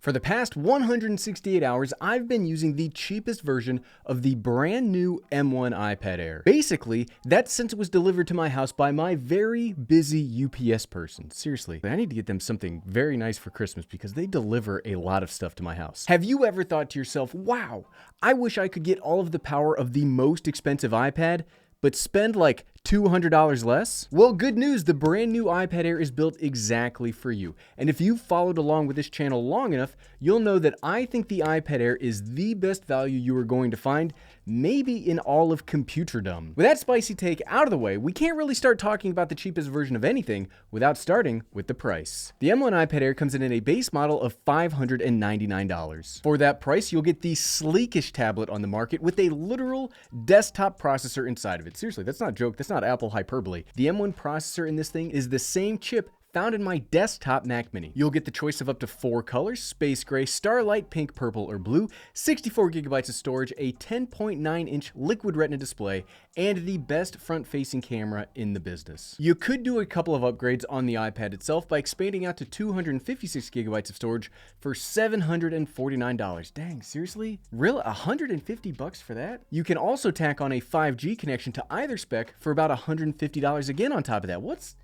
For the past 168 hours, I've been using the cheapest version of the brand new M1 iPad Air. Basically, that's since it was delivered to my house by my very busy UPS person. Seriously, I need to get them something very nice for Christmas because they deliver a lot of stuff to my house. Have you ever thought to yourself, wow, I wish I could get all of the power of the most expensive iPad, but spend like $200 less? Well, good news, the brand new iPad Air is built exactly for you. And if you've followed along with this channel long enough, you'll know that I think the iPad Air is the best value you are going to find, maybe in all of computerdom. With that spicy take out of the way, we can't really start talking about the cheapest version of anything without starting with the price. The M1 iPad Air comes in a base model of $599. For that price, you'll get the sleekest tablet on the market with a literal desktop processor inside of it. Seriously, that's not a joke. That's not Apple hyperbole. The M1 processor in this thing is the same chip found in my desktop Mac Mini. You'll get the choice of up to 4 colors: space gray, starlight, pink, purple, or blue, 64 gigabytes of storage, a 10.9-inch liquid retina display, and the best front-facing camera in the business. You could do a couple of upgrades on the iPad itself by expanding out to 256 gigabytes of storage for $749. Dang, seriously? Really? $150 for that? You can also tack on a 5G connection to either spec for about $150 again on top of that.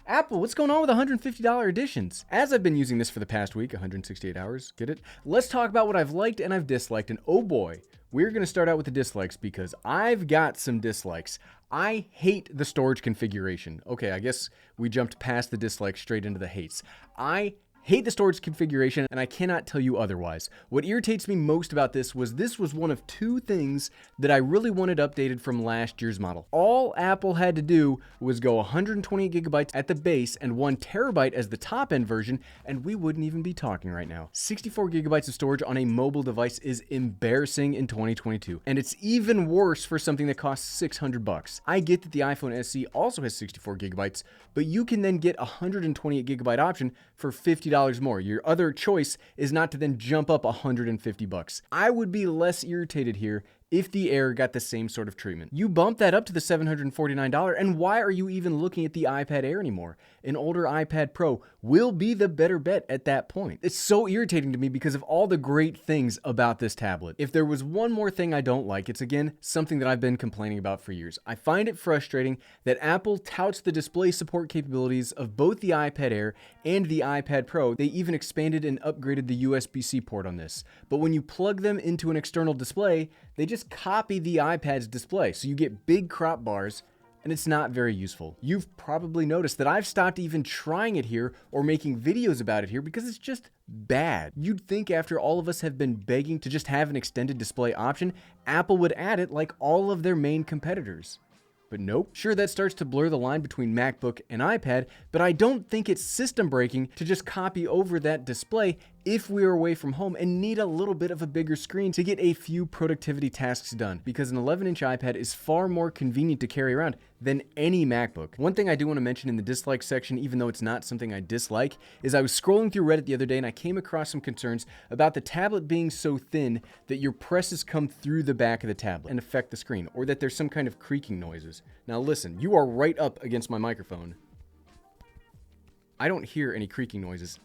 Apple, what's going on with $150 editions? As I've been using this for the past week, 168 hours, get it? Let's talk about what I've liked and I've disliked, and oh boy, we're gonna start out with the dislikes because I've got some dislikes. I hate the storage configuration. Okay, I guess we jumped past the dislikes straight into the hates. I hate the storage configuration, and I cannot tell you otherwise. What irritates me most about this was one of 2 things that I really wanted updated from last year's model. All Apple had to do was go 128 gigabytes at the base and 1 terabyte as the top end version, and we wouldn't even be talking right now. 64 gigabytes of storage on a mobile device is embarrassing in 2022, and it's even worse for something that costs $600. I get that the iPhone SE also has 64 gigabytes, but you can then get a 128 gigabyte option for $50 more. Your other choice is not to then jump up $150. I would be less irritated here if the Air got the same sort of treatment. You bump that up to the $749, and why are you even looking at the iPad Air anymore? An older iPad Pro will be the better bet at that point. It's so irritating to me because of all the great things about this tablet. If there was one more thing I don't like, it's again something that I've been complaining about for years. I find it frustrating that Apple touts the display support capabilities of both the iPad Air and the iPad Pro. They even expanded and upgraded the USB-C port on this. But when you plug them into an external display, they just copy the iPad's display, so you get big crop bars, and it's not very useful. You've probably noticed that I've stopped even trying it here or making videos about it here because it's just bad. You'd think after all of us have been begging to just have an extended display option, Apple would add it like all of their main competitors. But nope. Sure, that starts to blur the line between MacBook and iPad, but I don't think it's system breaking to just copy over that display if we are away from home and need a little bit of a bigger screen to get a few productivity tasks done, because an 11-inch iPad is far more convenient to carry around than any MacBook. One thing I do want to mention in the dislike section, even though it's not something I dislike, is I was scrolling through Reddit the other day and I came across some concerns about the tablet being so thin that your presses come through the back of the tablet and affect the screen, or that there's some kind of creaking noises. Now listen, you are right up against my microphone. I don't hear any creaking noises.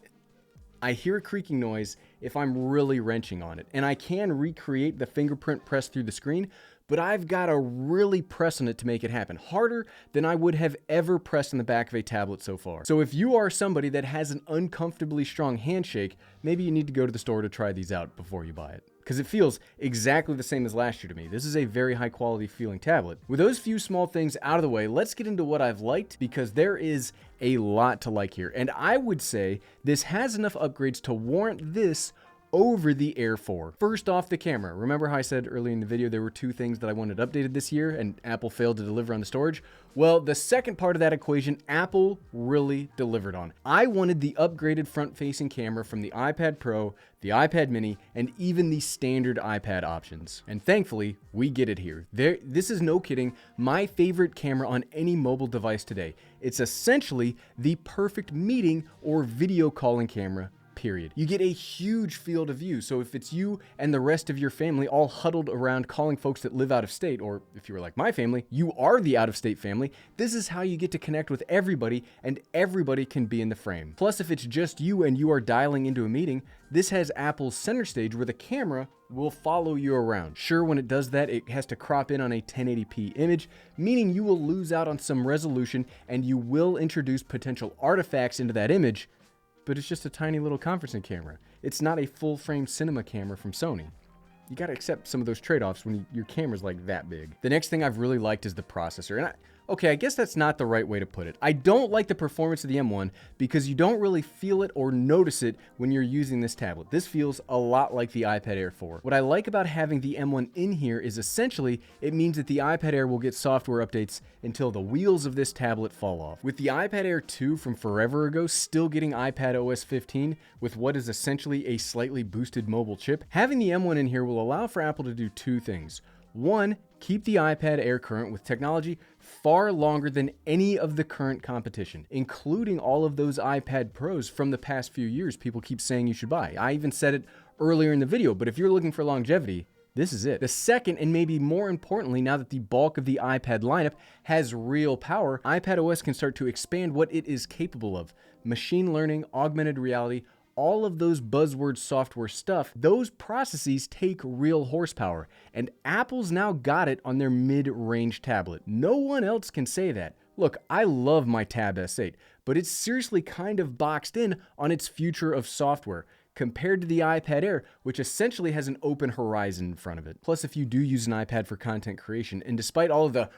I hear a creaking noise if I'm really wrenching on it, and I can recreate the fingerprint press through the screen, but I've got to really press on it to make it happen, harder than I would have ever pressed on the back of a tablet so far. So if you are somebody that has an uncomfortably strong handshake, maybe you need to go to the store to try these out before you buy it, because it feels exactly the same as last year to me. This is a very high quality feeling tablet. With those few small things out of the way, let's get into what I've liked, because there is a lot to like here. And I would say this has enough upgrades to warrant this over the Air 4. First off, the camera. Remember how I said earlier in the video there were 2 things that I wanted updated this year and Apple failed to deliver on the storage? Well, the second part of that equation, Apple really delivered on. I wanted the upgraded front-facing camera from the iPad Pro, the iPad Mini, and even the standard iPad options. And thankfully, we get it here. This is no kidding, my favorite camera on any mobile device today. It's essentially the perfect meeting or video calling camera, period. You get a huge field of view, so if it's you and the rest of your family all huddled around calling folks that live out of state, or if you were like my family, you are the out-of-state family, this is how you get to connect with everybody, and everybody can be in the frame. Plus, if it's just you and you are dialing into a meeting, this has Apple's center stage where the camera will follow you around. Sure, when it does that, it has to crop in on a 1080p image, meaning you will lose out on some resolution and you will introduce potential artifacts into that image, but it's just a tiny little conferencing camera. It's not a full-frame cinema camera from Sony. You gotta accept some of those trade-offs when your camera's like that big. The next thing I've really liked is the processor, and okay, I guess that's not the right way to put it. I don't like the performance of the M1 because you don't really feel it or notice it when you're using this tablet. This feels a lot like the iPad Air 4. What I like about having the M1 in here is essentially it means that the iPad Air will get software updates until the wheels of this tablet fall off. With the iPad Air 2 from forever ago still getting iPad OS 15 with what is essentially a slightly boosted mobile chip, having the M1 in here will allow for Apple to do two things. One, keep the iPad Air current with technology far longer than any of the current competition, including all of those iPad Pros from the past few years people keep saying you should buy. I even said it earlier in the video, but if you're looking for longevity, this is it. The second, and maybe more importantly, now that the bulk of the iPad lineup has real power, iPadOS can start to expand what it is capable of. Machine learning, augmented reality, all of those buzzword software stuff, those processes take real horsepower, and Apple's now got it on their mid-range tablet. No one else can say that. Look, I love my Tab S8, but it's seriously kind of boxed in on its future of software, compared to the iPad Air, which essentially has an open horizon in front of it. Plus, if you do use an iPad for content creation, and despite all of the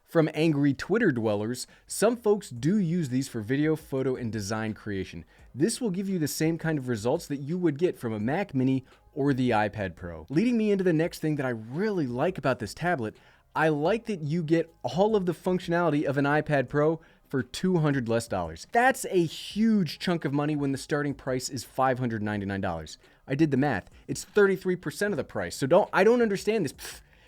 from angry Twitter dwellers, some folks do use these for video, photo, and design creation. This will give you the same kind of results that you would get from a Mac Mini or the iPad Pro. Leading me into the next thing that I really like about this tablet, I like that you get all of the functionality of an iPad Pro for $200 less. That's a huge chunk of money when the starting price is $599. I did the math. It's 33% of the price. So I don't understand this.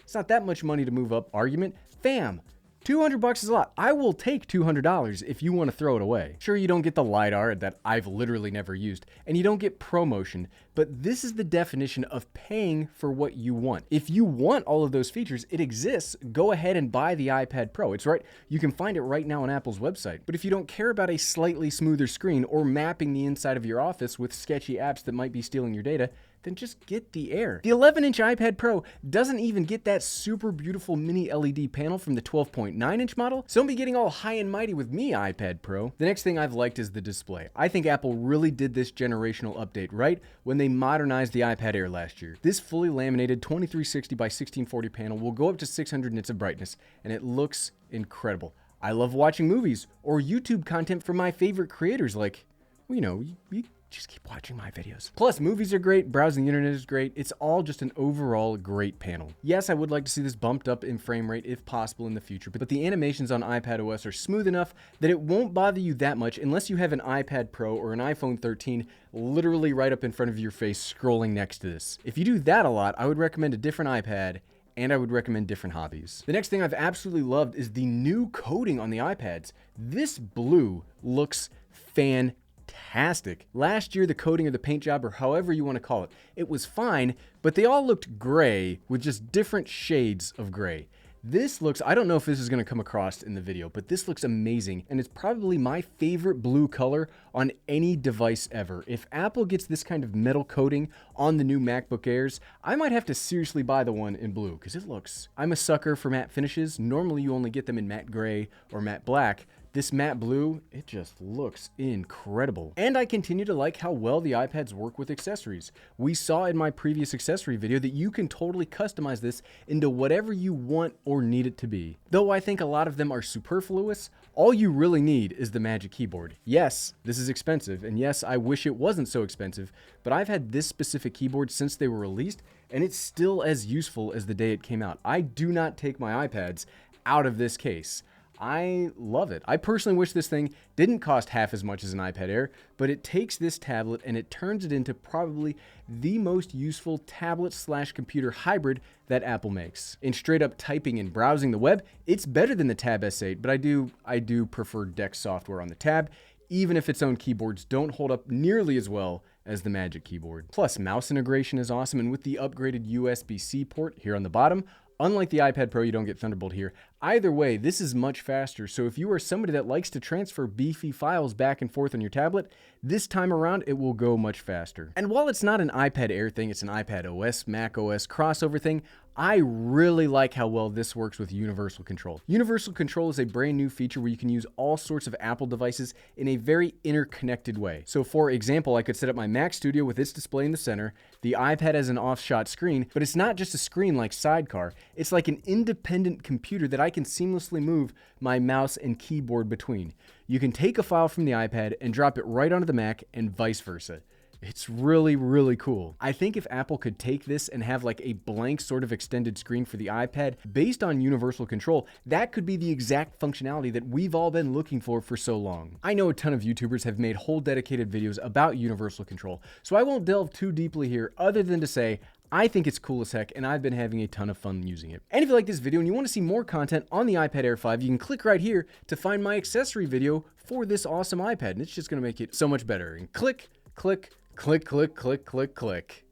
It's not that much money to move up argument. Fam, $200 is a lot. I will take $200 if you want to throw it away. Sure, you don't get the LiDAR that I've literally never used, and you don't get ProMotion, but this is the definition of paying for what you want. If you want all of those features, it exists. Go ahead and buy the iPad Pro. It's right. You can find it right now on Apple's website. But if you don't care about a slightly smoother screen or mapping the inside of your office with sketchy apps that might be stealing your data, then just get the Air. The 11-inch iPad Pro doesn't even get that super beautiful mini LED panel from the 12.9-inch model, so don't be getting all high and mighty with me, iPad Pro. The next thing I've liked is the display. I think Apple really did this generational update right when they modernized the iPad Air last year. This fully laminated 2360 by 1640 panel will go up to 600 nits of brightness, and it looks incredible. I love watching movies or YouTube content from my favorite creators like, well, you just keep watching my videos. Plus, movies are great, browsing the internet is great. It's all just an overall great panel. Yes, I would like to see this bumped up in frame rate if possible in the future, but the animations on iPadOS are smooth enough that it won't bother you that much unless you have an iPad Pro or an iPhone 13 literally right up in front of your face scrolling next to this. If you do that a lot, I would recommend a different iPad, and I would recommend different hobbies. The next thing I've absolutely loved is the new coating on the iPads. This blue looks fantastic. Last year, the coating or the paint job, or however you want to call it was fine, but they all looked gray with just different shades of gray. This looks, I don't know if this is going to come across in the video, but this looks amazing, and it's probably my favorite blue color on any device ever. If Apple gets this kind of metal coating on the new MacBook Airs, I might have to seriously buy the one in blue, because it looks, I'm a sucker for matte finishes. Normally you only get them in matte gray or matte black. This matte blue, it just looks incredible. And I continue to like how well the iPads work with accessories. We saw in my previous accessory video that you can totally customize this into whatever you want or need it to be. Though I think a lot of them are superfluous, all you really need is the Magic Keyboard. Yes, this is expensive, and yes, I wish it wasn't so expensive, but I've had this specific keyboard since they were released, and it's still as useful as the day it came out. I do not take my iPads out of this case. I love it. I personally wish this thing didn't cost half as much as an iPad Air, but it takes this tablet and it turns it into probably the most useful tablet/computer hybrid that Apple makes. In straight up typing and browsing the web, it's better than the Tab S8, but I do prefer DeX software on the Tab, even if its own keyboards don't hold up nearly as well as the Magic Keyboard. Plus, mouse integration is awesome, and with the upgraded USB-C port here on the bottom, unlike the iPad Pro, you don't get Thunderbolt here. Either way, this is much faster, so if you are somebody that likes to transfer beefy files back and forth on your tablet, this time around it will go much faster. And while it's not an iPad Air thing, it's an iPad OS, Mac OS crossover thing, I really like how well this works with Universal Control. Universal Control is a brand new feature where you can use all sorts of Apple devices in a very interconnected way. So for example, I could set up my Mac Studio with its display in the center, the iPad has an off-shot screen, but it's not just a screen like Sidecar, it's like an independent computer that I can seamlessly move my mouse and keyboard between. You can take a file from the iPad and drop it right onto the Mac and vice versa. It's really, really cool. I think if Apple could take this and have like a blank sort of extended screen for the iPad based on Universal Control, that could be the exact functionality that we've all been looking for so long. I know a ton of YouTubers have made whole dedicated videos about Universal Control, so I won't delve too deeply here other than to say, I think it's cool as heck, and I've been having a ton of fun using it. And if you like this video and you want to see more content on the iPad Air 5, you can click right here to find my accessory video for this awesome iPad, and it's just going to make it so much better. And click, click, click, click, click, click, click.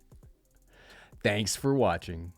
Thanks for watching.